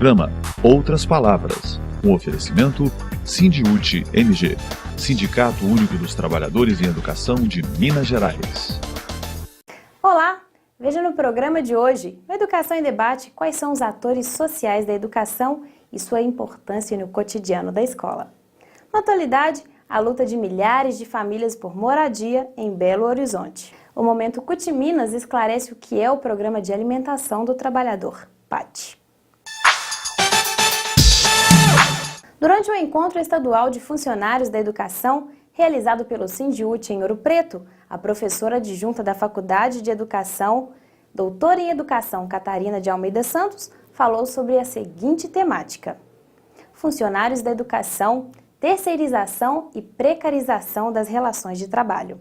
programa Outras Palavras, um oferecimento Sindiúte MG, Sindicato Único dos Trabalhadores em Educação de Minas Gerais. Olá! Veja no programa de hoje, no Educação em Debate, quais são os atores sociais da educação e sua importância no cotidiano da escola. Na atualidade, a luta de milhares de famílias por moradia em Belo Horizonte. O Momento CUT Minas esclarece o que é o Programa de Alimentação do Trabalhador, PAT. Durante o Encontro Estadual de Funcionários da Educação, realizado pelo Sindiúte em Ouro Preto, a professora adjunta da Faculdade de Educação, doutora em Educação Catarina de Almeida Santos, falou sobre a seguinte temática: funcionários da educação, terceirização e precarização das relações de trabalho.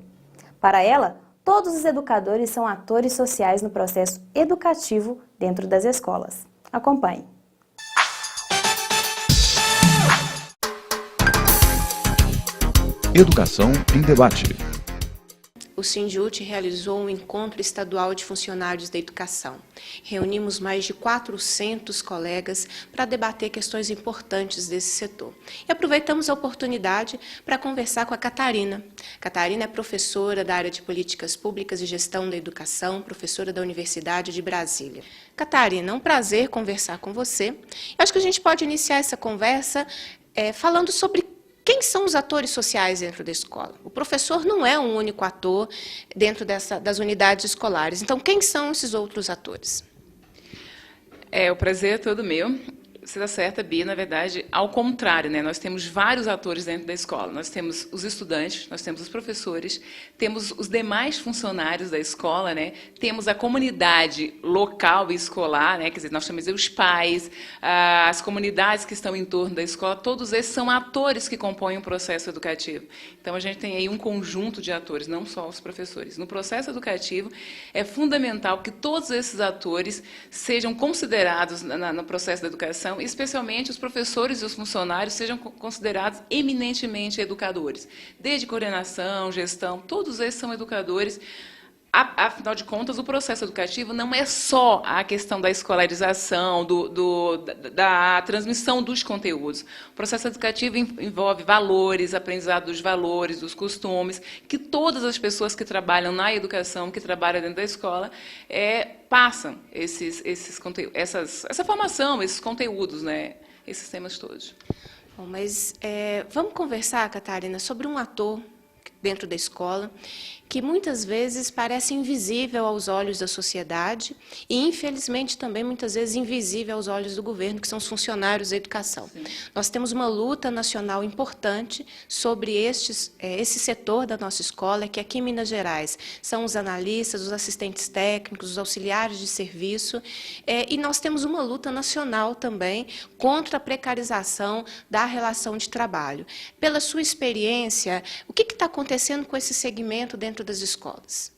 Para ela, todos os educadores são atores sociais no processo educativo dentro das escolas. Acompanhe. Educação em Debate. O Sindiúte realizou um encontro estadual de funcionários da educação. Reunimos mais de 400 colegas para debater questões importantes desse setor. E aproveitamos a oportunidade para conversar com a Catarina. Catarina é professora da área de Políticas Públicas e Gestão da Educação, professora da Universidade de Brasília. Catarina, é um prazer conversar com você. Eu acho que a gente pode iniciar essa conversa falando sobre quem são os atores sociais dentro da escola. O professor não é um único ator dentro das unidades escolares. Então, quem são esses outros atores? O prazer é todo meu. Você está certa, Bia, na verdade, ao contrário, né? Nós temos vários atores dentro da escola. Nós temos os estudantes, nós temos os professores, temos os demais funcionários da escola, né? Temos a comunidade local e escolar, né? Quer dizer, nós chamamos de os pais, as comunidades que estão em torno da escola, todos esses são atores que compõem o processo educativo. Então, a gente tem aí um conjunto de atores, não só os professores. No processo educativo, é fundamental que todos esses atores sejam considerados no processo da educação, especialmente os professores e os funcionários sejam considerados eminentemente educadores. Desde coordenação, gestão, todos esses são educadores. Afinal de contas, o processo educativo não é só a questão da escolarização, da transmissão dos conteúdos. O processo educativo envolve valores, aprendizado dos valores, dos costumes, que todas as pessoas que trabalham na educação, que trabalham dentro da escola, passam essa formação, esses conteúdos, né, esses temas todos. Bom, mas vamos conversar, Catarina, sobre um ator dentro da escola que muitas vezes parece invisível aos olhos da sociedade e, infelizmente, também muitas vezes invisível aos olhos do governo, que são os funcionários da educação. Sim. Nós temos uma luta nacional importante sobre esse setor da nossa escola, que aqui em Minas Gerais são os analistas, os assistentes técnicos, os auxiliares de serviço, e nós temos uma luta nacional também contra a precarização da relação de trabalho. Pela sua experiência, o que está acontecendo com esse segmento dentro das escolas?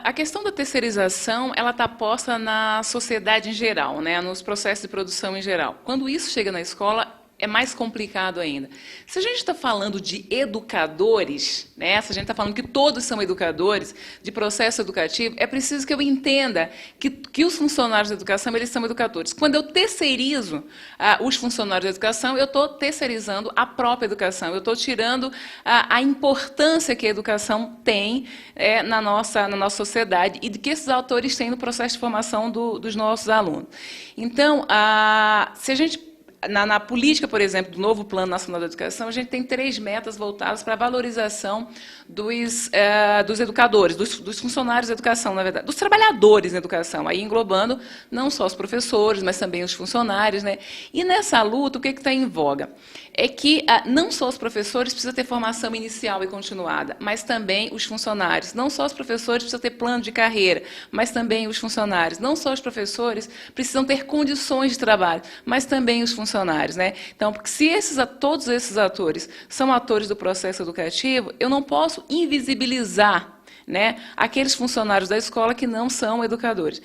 A questão da terceirização, ela está posta na sociedade em geral, né, nos processos de produção em geral. Quando isso chega na escola, é mais complicado ainda. Se a gente está falando de educadores, né, se a gente está falando que todos são educadores de processo educativo, é preciso que eu entenda que os funcionários da educação, eles são educadores. Quando eu terceirizo os funcionários da educação, eu estou terceirizando a própria educação, eu estou tirando a importância que a educação tem na nossa sociedade e de que esses autores têm no processo de formação dos nossos alunos. Então, se a gente na política, por exemplo, do novo Plano Nacional da Educação, a gente tem 3 metas voltadas para a valorização dos educadores, dos funcionários da educação, na verdade, dos trabalhadores na educação, aí englobando não só os professores, mas também os funcionários, né? E nessa luta, o que está em voga? É que não só os professores precisam ter formação inicial e continuada, mas também os funcionários. Não só os professores precisam ter plano de carreira, mas também os funcionários. Não só os professores precisam ter condições de trabalho, mas também os funcionários, né? Então, porque se todos esses atores são atores do processo educativo, eu não posso invisibilizar né, aqueles funcionários da escola que não são educadores.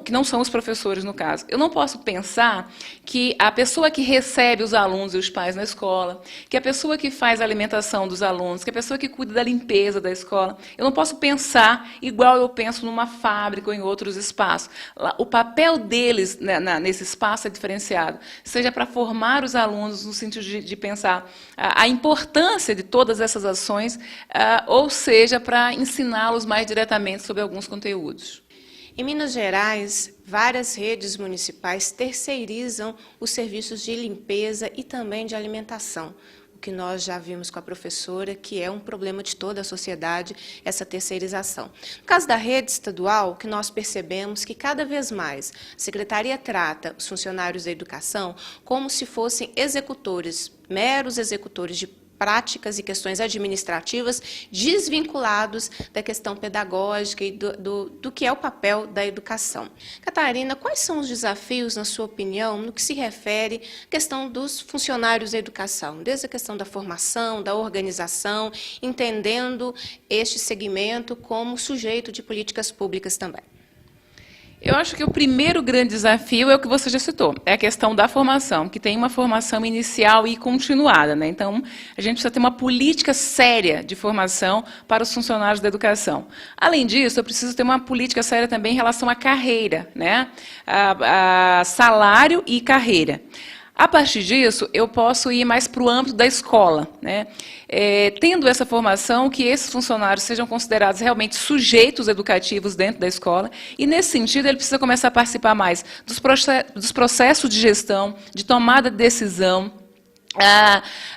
Que não são os professores, no caso. Eu não posso pensar que a pessoa que recebe os alunos e os pais na escola, que a pessoa que faz a alimentação dos alunos, que a pessoa que cuida da limpeza da escola, eu não posso pensar igual eu penso numa fábrica ou em outros espaços. O papel deles, né, nesse espaço é diferenciado, seja para formar os alunos no sentido de pensar a importância de todas essas ações, ou seja, para ensiná-los mais diretamente sobre alguns conteúdos. Em Minas Gerais, várias redes municipais terceirizam os serviços de limpeza e também de alimentação, o que nós já vimos com a professora, que é um problema de toda a sociedade, essa terceirização. No caso da rede estadual, o que nós percebemos que cada vez mais a Secretaria trata os funcionários da educação como se fossem executores, meros executores de práticas e questões administrativas desvinculados da questão pedagógica e do que é o papel da educação. Catarina, quais são os desafios, na sua opinião, no que se refere à questão dos funcionários da educação, desde a questão da formação, da organização, entendendo este segmento como sujeito de políticas públicas também? Eu acho que o primeiro grande desafio é o que você já citou, é a questão da formação, que tem uma formação inicial e continuada, né? Então, a gente precisa ter uma política séria de formação para os funcionários da educação. Além disso, eu preciso ter uma política séria também em relação à carreira, né? A salário e carreira. A partir disso, eu posso ir mais para o âmbito da escola, né? Tendo essa formação, que esses funcionários sejam considerados realmente sujeitos educativos dentro da escola, e, nesse sentido, ele precisa começar a participar mais dos processos de gestão, de tomada de decisão,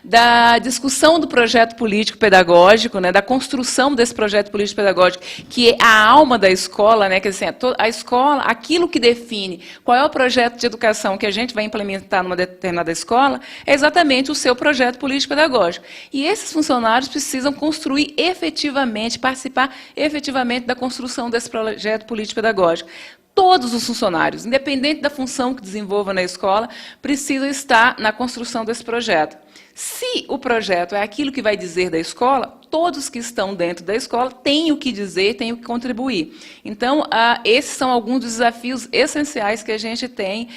da discussão do projeto político-pedagógico, né, da construção desse projeto político-pedagógico, que é a alma da escola, né, quer dizer, a escola, aquilo que define qual é o projeto de educação que a gente vai implementar numa determinada escola, é exatamente o seu projeto político-pedagógico. E esses funcionários precisam construir efetivamente, participar efetivamente da construção desse projeto político-pedagógico. Todos os funcionários, independente da função que desenvolva na escola, precisam estar na construção desse projeto. Se o projeto é aquilo que vai dizer da escola, todos que estão dentro da escola têm o que dizer, têm o que contribuir. Então, esses são alguns dos desafios essenciais que a gente tem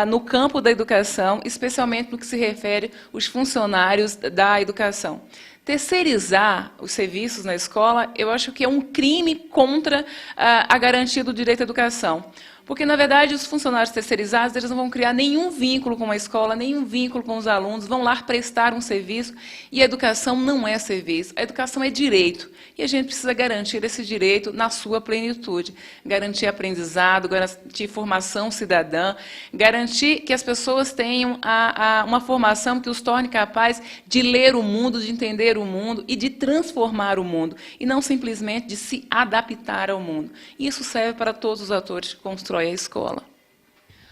no campo da educação, especialmente no que se refere aos funcionários da educação. Terceirizar os serviços na escola, eu acho que é um crime contra a garantia do direito à educação. Porque, na verdade, os funcionários terceirizados eles não vão criar nenhum vínculo com a escola, nenhum vínculo com os alunos, vão lá prestar um serviço, e a educação não é serviço, a educação é direito. E a gente precisa garantir esse direito na sua plenitude, garantir aprendizado, garantir formação cidadã, garantir que as pessoas tenham uma formação que os torne capazes de ler o mundo, de entender o mundo e de transformar o mundo, e não simplesmente de se adaptar ao mundo. Isso serve para todos os atores que constroem a escola.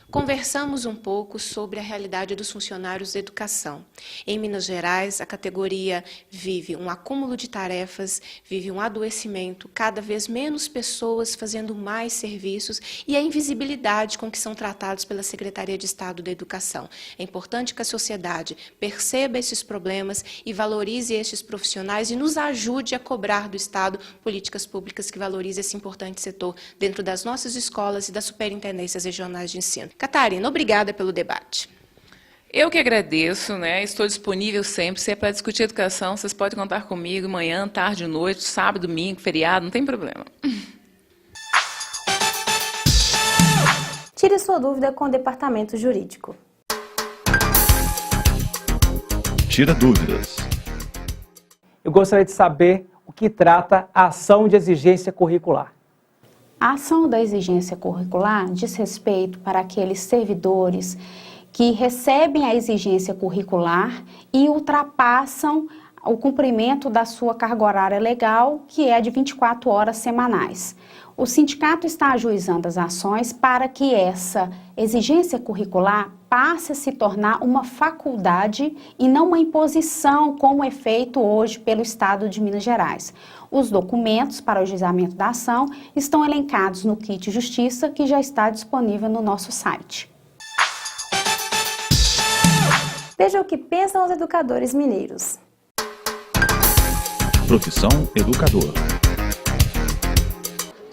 Conversamos um pouco sobre a realidade dos funcionários da educação. Em Minas Gerais, a categoria vive um acúmulo de tarefas, vive um adoecimento, cada vez menos pessoas fazendo mais serviços e a invisibilidade com que são tratados pela Secretaria de Estado da Educação. É importante que a sociedade perceba esses problemas e valorize estes profissionais e nos ajude a cobrar do Estado políticas públicas que valorizem esse importante setor dentro das nossas escolas e das superintendências regionais de ensino. Catarina, obrigada pelo debate. Eu que agradeço, né? Estou disponível sempre. Se é para discutir educação, vocês podem contar comigo manhã, tarde, noite, sábado, domingo, feriado, não tem problema. Tire sua dúvida com o Departamento Jurídico. Tira dúvidas. Eu gostaria de saber o que trata a ação de exigência curricular. A ação da exigência curricular diz respeito para aqueles servidores que recebem a exigência curricular e ultrapassam o cumprimento da sua carga horária legal, que é de 24 horas semanais. O sindicato está ajuizando as ações para que essa exigência curricular passe a se tornar uma faculdade e não uma imposição, como é feito hoje pelo Estado de Minas Gerais. Os documentos para o ajuizamento da ação estão elencados no kit Justiça, que já está disponível no nosso site. Veja o que pensam os educadores mineiros. Profissão educador.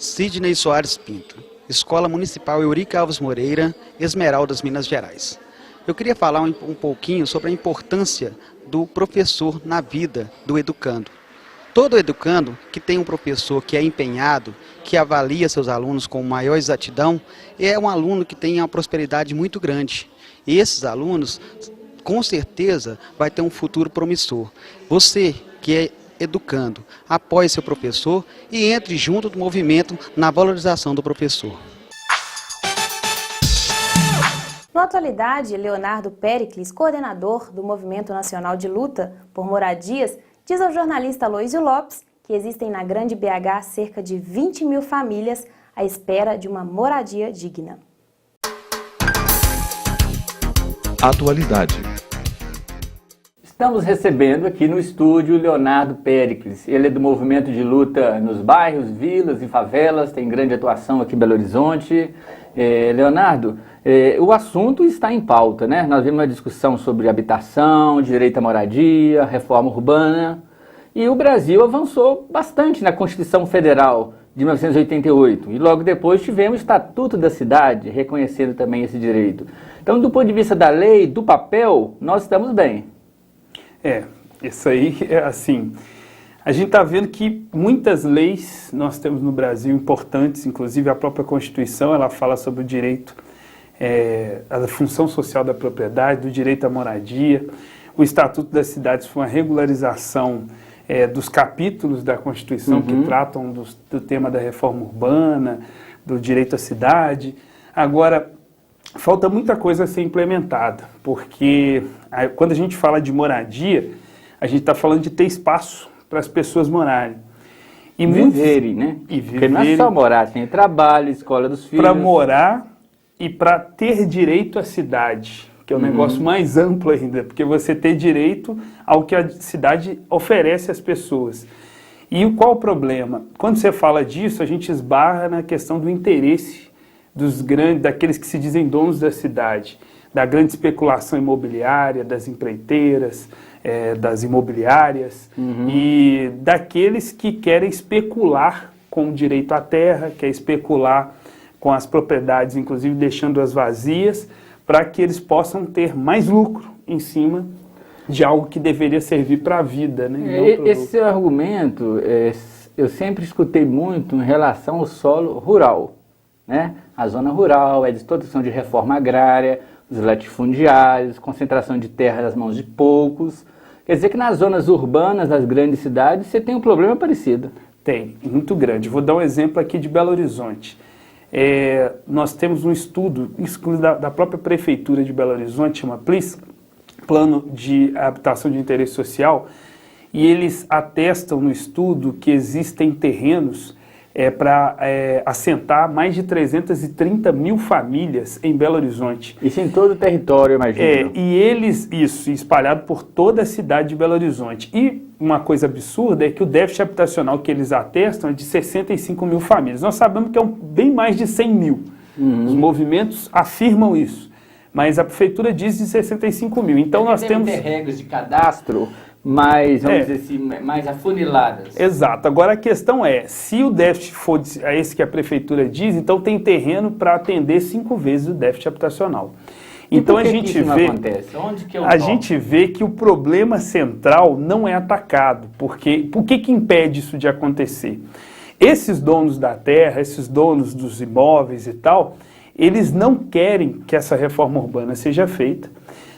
Sidney Soares Pinto, Escola Municipal Eurica Alves Moreira, Esmeraldas, Minas Gerais. Eu queria falar um pouquinho sobre a importância do professor na vida do educando. Todo educando que tem um professor que é empenhado, que avalia seus alunos com maior exatidão, é um aluno que tem uma prosperidade muito grande. E esses alunos, com certeza, vai ter um futuro promissor. Você que é educando, apoie seu professor e entre junto do movimento na valorização do professor. Na atualidade, Leonardo Péricles, coordenador do Movimento Nacional de Luta por Moradias, diz ao jornalista Aloysio Lopes que existem na Grande BH cerca de 20 mil famílias à espera de uma moradia digna. Atualidade. Estamos recebendo aqui no estúdio Leonardo Péricles. Ele é do movimento de luta nos bairros, vilas e favelas, tem grande atuação aqui em Belo Horizonte. Leonardo, o assunto está em pauta, né? Nós vimos uma discussão sobre habitação, direito à moradia, reforma urbana. E o Brasil avançou bastante na Constituição Federal de 1988. E logo depois tivemos o Estatuto da Cidade, reconhecendo também esse direito. Então, do ponto de vista da lei, do papel, nós estamos bem. Isso aí é assim, a gente está vendo que muitas leis nós temos no Brasil importantes, inclusive a própria Constituição, ela fala sobre o direito, a função social da propriedade, do direito à moradia. O Estatuto das Cidades foi uma regularização dos capítulos da Constituição que tratam do tema da reforma urbana, do direito à cidade. Agora, falta muita coisa a ser implementada, porque quando a gente fala de moradia, a gente está falando de ter espaço para as pessoas morarem. E viverem, né? Porque não é só morar, tem trabalho, escola dos filhos. Para morar e para ter direito à cidade, que é um negócio mais amplo ainda, porque você ter direito ao que a cidade oferece às pessoas. E qual o problema? Quando você fala disso, a gente esbarra na questão do interesse daqueles que se dizem donos da cidade, da grande especulação imobiliária, das empreiteiras, das imobiliárias e daqueles que querem especular com o direito à terra, quer especular com as propriedades, inclusive deixando-as vazias, para que eles possam ter mais lucro em cima de algo que deveria servir para a vida. Né? Esse seu argumento, eu sempre escutei muito em relação ao solo rural. Né? A zona rural, a distorção de reforma agrária, os latifundiários, concentração de terra nas mãos de poucos. Quer dizer que nas zonas urbanas, das grandes cidades, você tem um problema parecido. Tem, muito grande. Vou dar um exemplo aqui de Belo Horizonte. Nós temos um estudo da própria Prefeitura de Belo Horizonte, chama PLIS, Plano de Habitação de Interesse Social, e eles atestam no estudo que existem terrenos para assentar mais de 330 mil famílias em Belo Horizonte. Isso em todo o território, imagina. E eles, espalhado por toda a cidade de Belo Horizonte. E uma coisa absurda é que o déficit habitacional que eles atestam é de 65 mil famílias. Nós sabemos que é bem mais de 100 mil. Os movimentos afirmam isso. Mas a prefeitura diz de 65 mil. Então nós temos regras de cadastro mais, vamos dizer assim, mais afuniladas. Exato. Agora a questão é, se o déficit for esse que a prefeitura diz, então tem terreno para atender 5 vezes o déficit habitacional. Então a gente vê, onde que a gente vê que o problema central não é atacado. Por que impede isso de acontecer? Esses donos da terra, esses donos dos imóveis e tal, eles não querem que essa reforma urbana seja feita,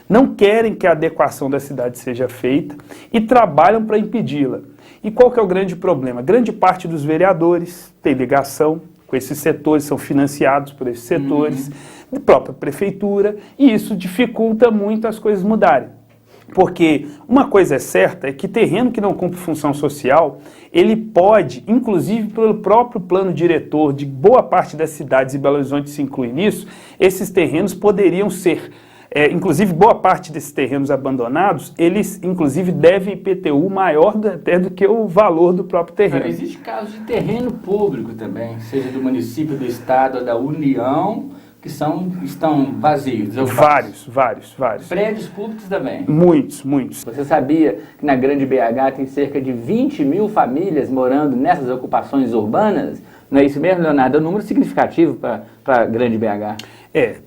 não querem que a adequação da cidade seja feita e trabalham para impedi-la. E qual que é o grande problema? Grande parte dos vereadores tem ligação com esses setores, são financiados por esses setores, da própria prefeitura, e isso dificulta muito as coisas mudarem. Porque uma coisa é certa, é que terreno que não cumpre função social, ele pode, inclusive pelo próprio plano diretor de boa parte das cidades, e Belo Horizonte se inclui nisso, esses terrenos poderiam ser, inclusive boa parte desses terrenos abandonados, eles inclusive devem IPTU maior até do que o valor do próprio terreno. Mas existe casos de terreno público também, seja do município, do estado ou da União, que estão vazios. Vários. Prédios públicos também? Muitos. Você sabia que na Grande BH tem cerca de 20 mil famílias morando nessas ocupações urbanas? Não é isso mesmo, Leonardo? É um número significativo para a grande BH.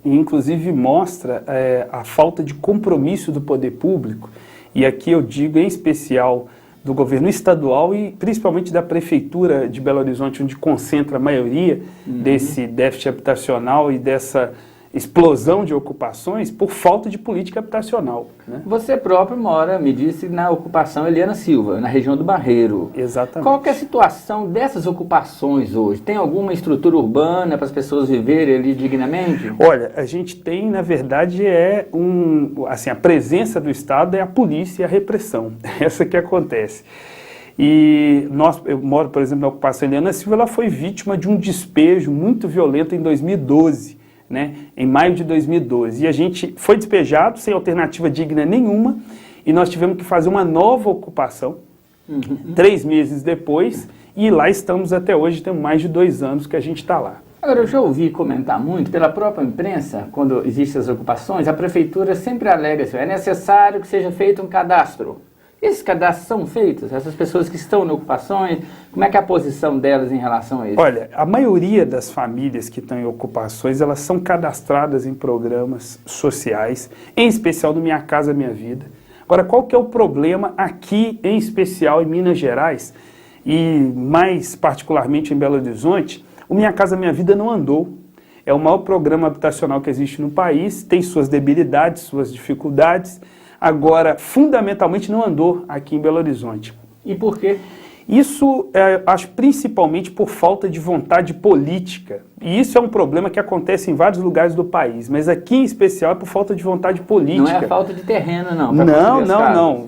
Inclusive mostra a falta de compromisso do poder público, e aqui eu digo em especial do governo estadual e principalmente da Prefeitura de Belo Horizonte, onde concentra a maioria desse déficit habitacional e dessa explosão de ocupações por falta de política habitacional. Né? Você próprio mora, me disse, na ocupação Eliana Silva, na região do Barreiro. Exatamente. Qual que é a situação dessas ocupações hoje? Tem alguma estrutura urbana para as pessoas viverem ali dignamente? Olha, a gente tem, na verdade, a presença do Estado é a polícia e a repressão. Essa que acontece. E eu moro, por exemplo, na ocupação Eliana Silva, ela foi vítima de um despejo muito violento em 2012. Né, em maio de 2012, e a gente foi despejado sem alternativa digna nenhuma, e nós tivemos que fazer uma nova ocupação 3 meses depois, e lá estamos até hoje, tem mais de 2 anos que a gente está lá. Agora, eu já ouvi comentar muito pela própria imprensa, quando existem as ocupações, a prefeitura sempre alega assim, é necessário que seja feito um cadastro. Esses cadastros são feitos? Essas pessoas que estão em ocupações, como é que é a posição delas em relação a isso? Olha, a maioria das famílias que estão em ocupações, elas são cadastradas em programas sociais, em especial do Minha Casa Minha Vida. Agora, qual que é o problema aqui, em especial em Minas Gerais, e mais particularmente em Belo Horizonte? O Minha Casa Minha Vida não andou. É o maior programa habitacional que existe no país, tem suas debilidades, suas dificuldades. Agora, fundamentalmente, não andou aqui em Belo Horizonte. E por quê? Isso, acho, principalmente por falta de vontade política. E isso é um problema que acontece em vários lugares do país, mas aqui em especial é por falta de vontade política. Não é a falta de terreno, não. Não.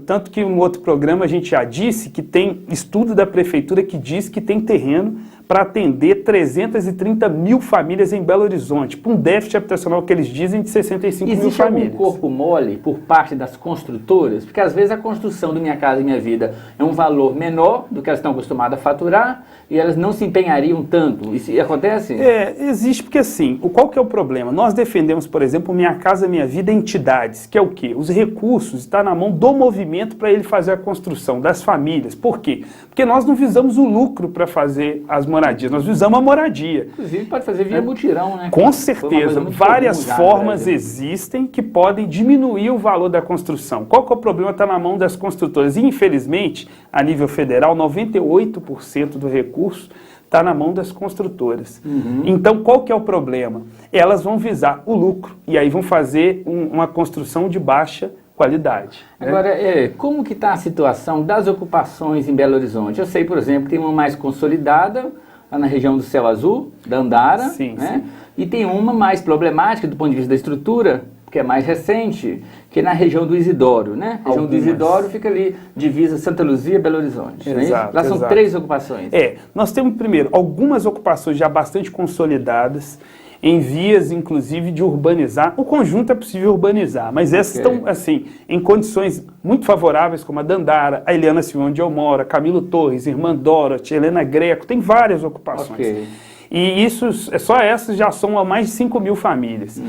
Tanto que em um outro programa a gente já disse que tem estudo da prefeitura que diz que tem terreno para atender 330 mil famílias em Belo Horizonte, por um déficit habitacional que eles dizem de 65 mil famílias. Existe algum corpo mole por parte das construtoras? Porque às vezes a construção do Minha Casa Minha Vida é um valor menor do que elas estão acostumadas a faturar e elas não se empenhariam tanto. Isso acontece? Existe porque assim, qual que é o problema? Nós defendemos, por exemplo, Minha Casa Minha Vida entidades, que é o quê? Os recursos estão na mão do movimento para ele fazer a construção, das famílias. Por quê? Porque nós não visamos o lucro para fazer as moradias, nós visamos a moradia. Inclusive pode fazer via mutirão, né? Com certeza, várias formas existem que podem diminuir o valor da construção. Qual que é o problema? Está na mão das construtoras. E, infelizmente, a nível federal, 98% do recurso está na mão das construtoras. Então, qual que é o problema? Elas vão visar o lucro e aí vão fazer uma construção de baixa qualidade. Agora, como que está a situação das ocupações em Belo Horizonte? Eu sei, por exemplo, que tem uma mais consolidada, lá na região do Céu Azul, da Andara, sim. E tem uma mais problemática do ponto de vista da estrutura, que é mais recente, que é na região do Isidoro, né? A região do Isidoro fica ali, divisa Santa Luzia e Belo Horizonte. Exato, lá são 3 ocupações. Nós temos, primeiro, algumas ocupações já bastante consolidadas, em vias, inclusive, de urbanizar. O conjunto é possível urbanizar, mas essas estão, assim, em condições muito favoráveis, como a Dandara, a Eliana Silva, onde eu moro, a Camilo Torres, Irmã Dorothy, Helena Greco, tem várias ocupações. E só essas já são a mais de 5 mil famílias.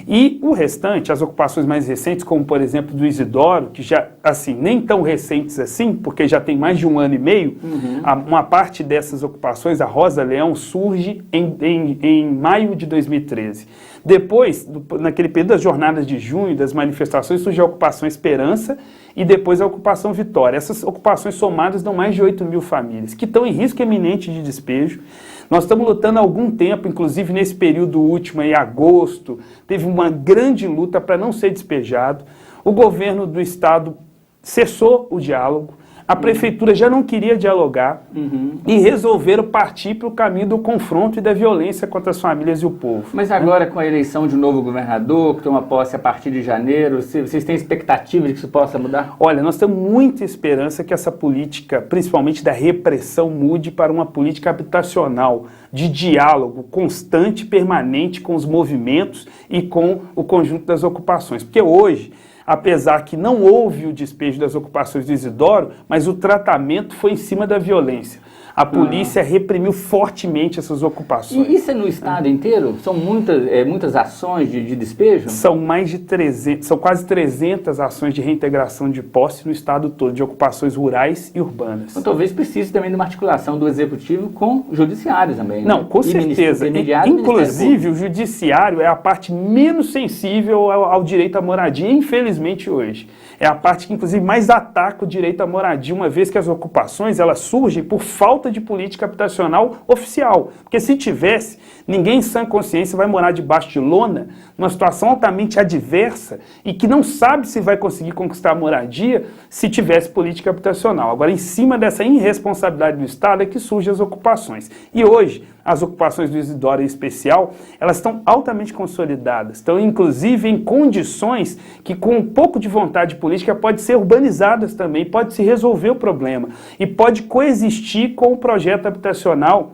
E o restante, as ocupações mais recentes, como por exemplo do Isidoro, que já, assim, nem tão recentes assim, porque já tem mais de 1 ano e meio, uma parte dessas ocupações, a Rosa Leão, surge em maio de 2013. Depois, naquele período das jornadas de junho, das manifestações, surge a ocupação Esperança e depois a ocupação Vitória. Essas ocupações somadas dão mais de 8 mil famílias, que estão em risco iminente de despejo. Nós estamos lutando há algum tempo, inclusive nesse período último, em agosto, teve uma grande luta para não ser despejado. O governo do estado cessou o diálogo, a prefeitura já não queria dialogar e resolveram partir para o caminho do confronto e da violência contra as famílias e o povo. Mas agora, com a eleição de um novo governador, que toma posse a partir de janeiro, vocês têm expectativa de que isso possa mudar? Olha, nós temos muita esperança que essa política, principalmente da repressão, mude para uma política habitacional, de diálogo constante, permanente com os movimentos e com o conjunto das ocupações. Porque hoje, apesar que não houve o despejo das ocupações do Isidoro, mas o tratamento foi em cima da violência. A polícia reprimiu fortemente essas ocupações. E isso é no estado inteiro? São muitas ações de despejo? São mais de 300, são quase 300 ações de reintegração de posse no estado todo, de ocupações rurais e urbanas. Então, talvez precise também de uma articulação do executivo com o judiciário também. Não, né? com certeza. Inclusive, o judiciário é a parte menos sensível ao direito à moradia, infelizmente, hoje. É a parte que, inclusive, mais ataca o direito à moradia, uma vez que as ocupações elas surgem por falta de política habitacional oficial. Porque se tivesse, ninguém em sã consciência vai morar debaixo de lona, numa situação altamente adversa e que não sabe se vai conseguir conquistar a moradia se tivesse política habitacional. Agora, em cima dessa irresponsabilidade do Estado é que surgem as ocupações. E hoje, as ocupações do Isidoro em especial, elas estão altamente consolidadas, estão inclusive em condições que com um pouco de vontade política pode ser urbanizadas também, pode se resolver o problema e pode coexistir com o projeto habitacional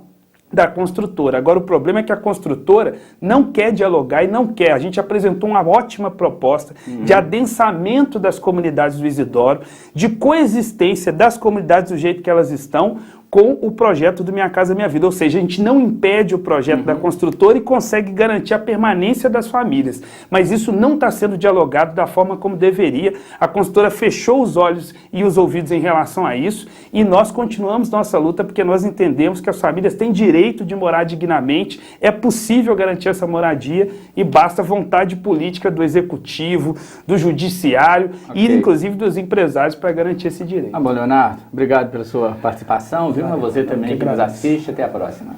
da construtora. Agora, o problema é que a construtora não quer dialogar e não quer. A gente apresentou uma ótima proposta de adensamento das comunidades do Isidoro, de coexistência das comunidades do jeito que elas estão, com o projeto do Minha Casa Minha Vida, ou seja, a gente não impede o projeto da construtora e consegue garantir a permanência das famílias, mas isso não está sendo dialogado da forma como deveria. A construtora fechou os olhos e os ouvidos em relação a isso e nós continuamos nossa luta porque nós entendemos que as famílias têm direito de morar dignamente, é possível garantir essa moradia e basta vontade política do executivo, do judiciário e inclusive dos empresários para garantir esse direito. Tá bom, Leonardo, obrigado pela sua participação, viu? A você também que nos assiste. Até a próxima.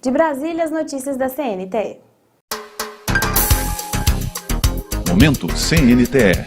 De Brasília, as notícias da CNTE. Momento CNTE.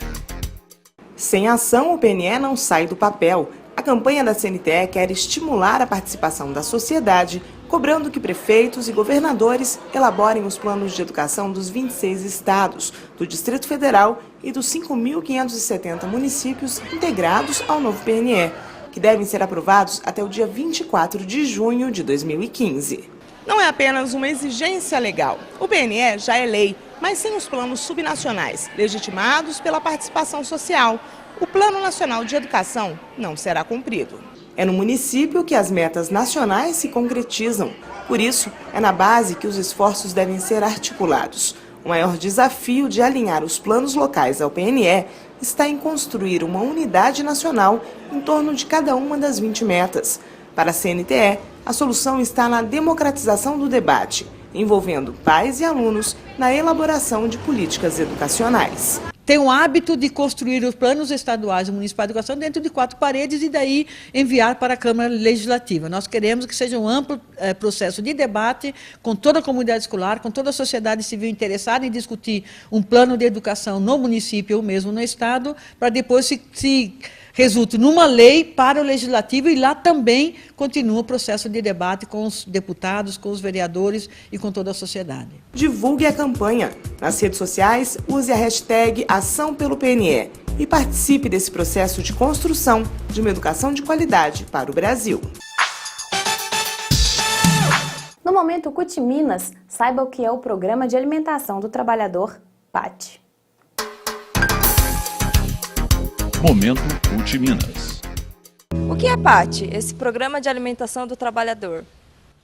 Sem ação, o PNE não sai do papel. A campanha da CNTE quer estimular a participação da sociedade, cobrando que prefeitos e governadores elaborem os planos de educação dos 26 estados, do Distrito Federal e dos 5.570 municípios integrados ao novo PNE, que devem ser aprovados até o dia 24 de junho de 2015. Não é apenas uma exigência legal. O PNE já é lei, mas sem os planos subnacionais, legitimados pela participação social. O Plano Nacional de Educação não será cumprido. É no município que as metas nacionais se concretizam. Por isso, é na base que os esforços devem ser articulados. O maior desafio de alinhar os planos locais ao PNE está em construir uma unidade nacional em torno de cada uma das 20 metas. Para a CNTE, a solução está na democratização do debate, envolvendo pais e alunos na elaboração de políticas educacionais. Tem o hábito de construir os planos estaduais e municipais de educação dentro de 4 paredes e daí enviar para a Câmara Legislativa. Nós queremos que seja um amplo processo de debate com toda a comunidade escolar, com toda a sociedade civil interessada em discutir um plano de educação no município ou mesmo no estado, para depois se resulte numa lei para o Legislativo e lá também continua o processo de debate com os deputados, com os vereadores e com toda a sociedade. Divulgue a campanha. Nas redes sociais, use a hashtag Ação pelo PNE e participe desse processo de construção de uma educação de qualidade para o Brasil. No Momento CUT Minas, saiba o que é o Programa de Alimentação do Trabalhador, PAT. Momento CUT Minas. O que é PAT, esse Programa de Alimentação do Trabalhador?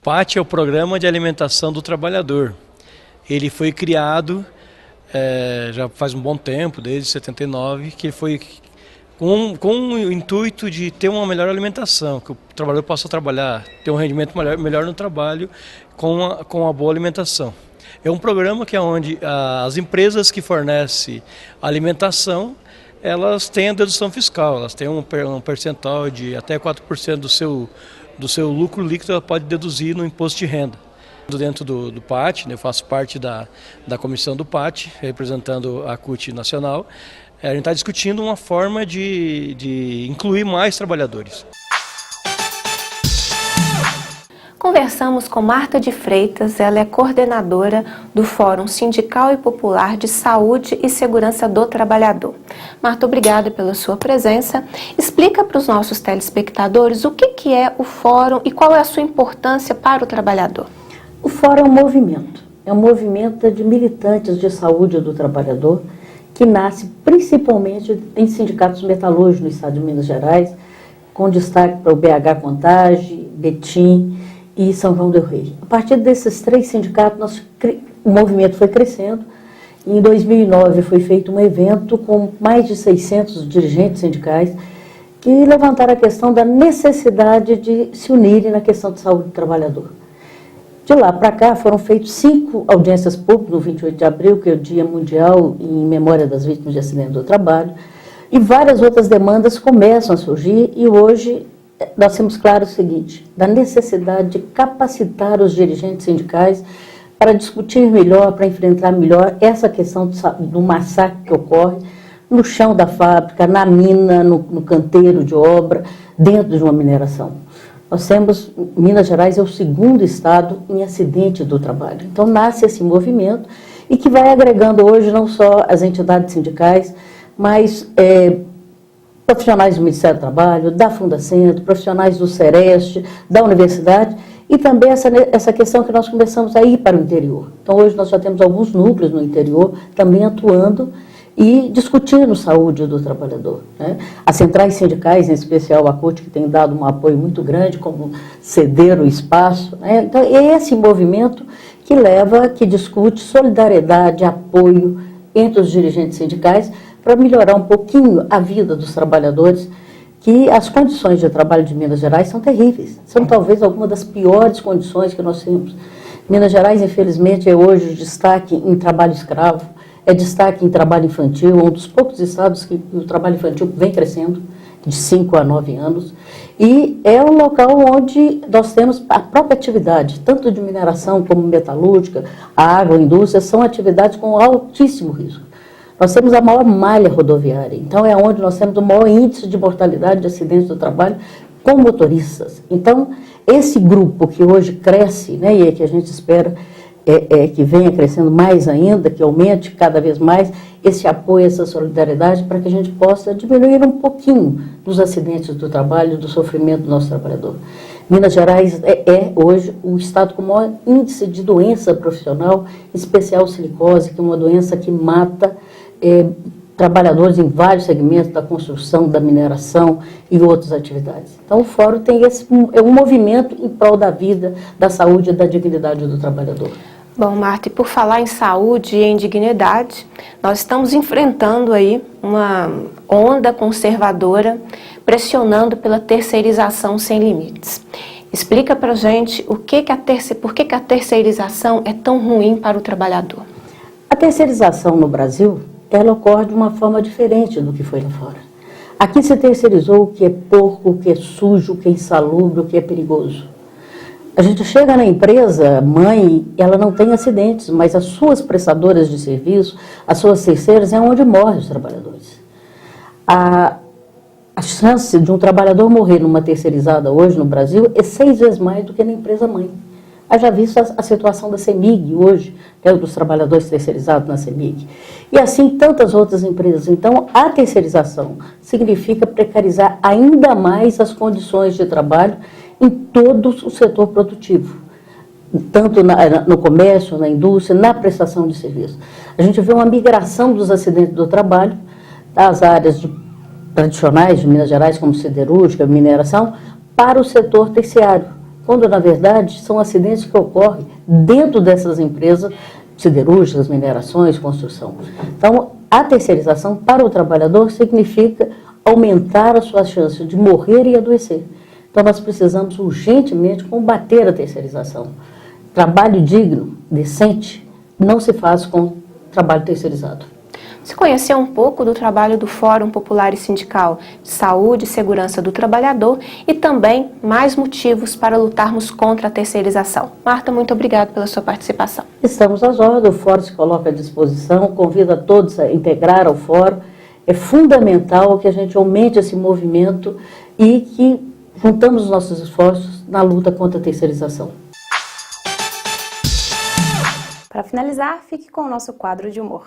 PAT é o Programa de Alimentação do Trabalhador. Ele foi criado já faz um bom tempo, desde 79, que foi com o intuito de ter uma melhor alimentação, que o trabalhador possa trabalhar, ter um rendimento melhor no trabalho com a boa alimentação. É um programa que é onde as empresas que fornecem alimentação, elas têm a dedução fiscal, elas têm um percentual de até 4% do seu lucro líquido, ela pode deduzir no imposto de renda. Dentro do PAT, eu faço parte da comissão do PAT, representando a CUT Nacional, a gente está discutindo uma forma de incluir mais trabalhadores. Conversamos com Marta de Freitas, ela é coordenadora do Fórum Sindical e Popular de Saúde e Segurança do Trabalhador. Marta, obrigada pela sua presença. Explica para os nossos telespectadores o que é o Fórum e qual é a sua importância para o trabalhador. O Fórum é um movimento de militantes de saúde do trabalhador que nasce principalmente em sindicatos metalúrgicos no estado de Minas Gerais, com destaque para o BH Contagem, Betim e São João del Rei. A partir desses 3 sindicatos, o movimento foi crescendo. Em 2009 foi feito um evento com mais de 600 dirigentes sindicais que levantaram a questão da necessidade de se unirem na questão de saúde do trabalhador. De lá para cá foram feitas 5 audiências públicas no 28 de abril, que é o Dia Mundial em memória das vítimas de acidente do trabalho, e várias outras demandas começam a surgir, e hoje nós temos claro o seguinte, da necessidade de capacitar os dirigentes sindicais para discutir melhor, para enfrentar melhor essa questão do massacre que ocorre no chão da fábrica, na mina, no canteiro de obra, dentro de uma mineração. Nós temos, Minas Gerais é o 2º estado em acidente do trabalho. Então nasce esse movimento e que vai agregando hoje não só as entidades sindicais, mas profissionais do Ministério do Trabalho, da Fundacentro, profissionais do Sereste, da universidade, e também essa questão que nós começamos a ir para o interior. Então hoje nós já temos alguns núcleos no interior também atuando e discutindo saúde do trabalhador, né? As centrais sindicais, em especial a CUT, que tem dado um apoio muito grande, como ceder o espaço, né? Então é esse movimento que discute solidariedade, apoio entre os dirigentes sindicais para melhorar um pouquinho a vida dos trabalhadores, que as condições de trabalho de Minas Gerais são terríveis, são talvez algumas das piores condições que nós temos. Minas Gerais, infelizmente, é hoje destaque em trabalho escravo, é destaque em trabalho infantil, um dos poucos estados que o trabalho infantil vem crescendo, de 5 a 9 anos, e é um local onde nós temos a própria atividade, tanto de mineração como metalúrgica, a agroindústria, são atividades com altíssimo risco. Nós temos a maior malha rodoviária, então é onde nós temos o maior índice de mortalidade de acidentes do trabalho com motoristas. Então, esse grupo que hoje cresce, né, e é que a gente espera que venha crescendo mais ainda, que aumente cada vez mais esse apoio, essa solidariedade, para que a gente possa diminuir um pouquinho dos acidentes do trabalho, do sofrimento do nosso trabalhador. Minas Gerais é hoje o estado com o maior índice de doença profissional, em especial silicose, que é uma doença que mata trabalhadores em vários segmentos da construção, da mineração e outras atividades. Então o Fórum tem um movimento em prol da vida, da saúde e da dignidade do trabalhador. Bom, Marta, e por falar em saúde e em dignidade, nós estamos enfrentando aí uma onda conservadora pressionando pela terceirização sem limites. Explica pra gente por que a terceirização é tão ruim para o trabalhador. A terceirização no Brasil, ela ocorre de uma forma diferente do que foi lá fora. Aqui se terceirizou o que é porco, o que é sujo, o que é insalubre, o que é perigoso. A gente chega na empresa, mãe, ela não tem acidentes, mas as suas prestadoras de serviço, as suas terceiras, é onde morrem os trabalhadores. A chance de um trabalhador morrer numa terceirizada hoje no Brasil é 6 vezes mais do que na empresa mãe. Haja visto a situação da CEMIG hoje, que é dos trabalhadores terceirizados na CEMIG. E assim tantas outras empresas. Então, a terceirização significa precarizar ainda mais as condições de trabalho em todo o setor produtivo, tanto no comércio, na indústria, na prestação de serviços. A gente vê uma migração dos acidentes do trabalho das áreas tradicionais de Minas Gerais, como siderúrgica, mineração, para o setor terciário, quando, na verdade, são acidentes que ocorrem dentro dessas empresas siderúrgicas, minerações, construção. Então, a terceirização para o trabalhador significa aumentar as suas chances de morrer e adoecer. Então, nós precisamos urgentemente combater a terceirização. Trabalho digno, decente, não se faz com trabalho terceirizado. Você conheceu um pouco do trabalho do Fórum Popular e Sindical de Saúde e Segurança do Trabalhador e também mais motivos para lutarmos contra a terceirização. Marta, muito obrigada pela sua participação. Estamos às ordens, o Fórum se coloca à disposição, convido a todos a integrar ao Fórum. É fundamental que a gente aumente esse movimento e que juntamos os nossos esforços na luta contra a terceirização. Para finalizar, fique com o nosso quadro de humor.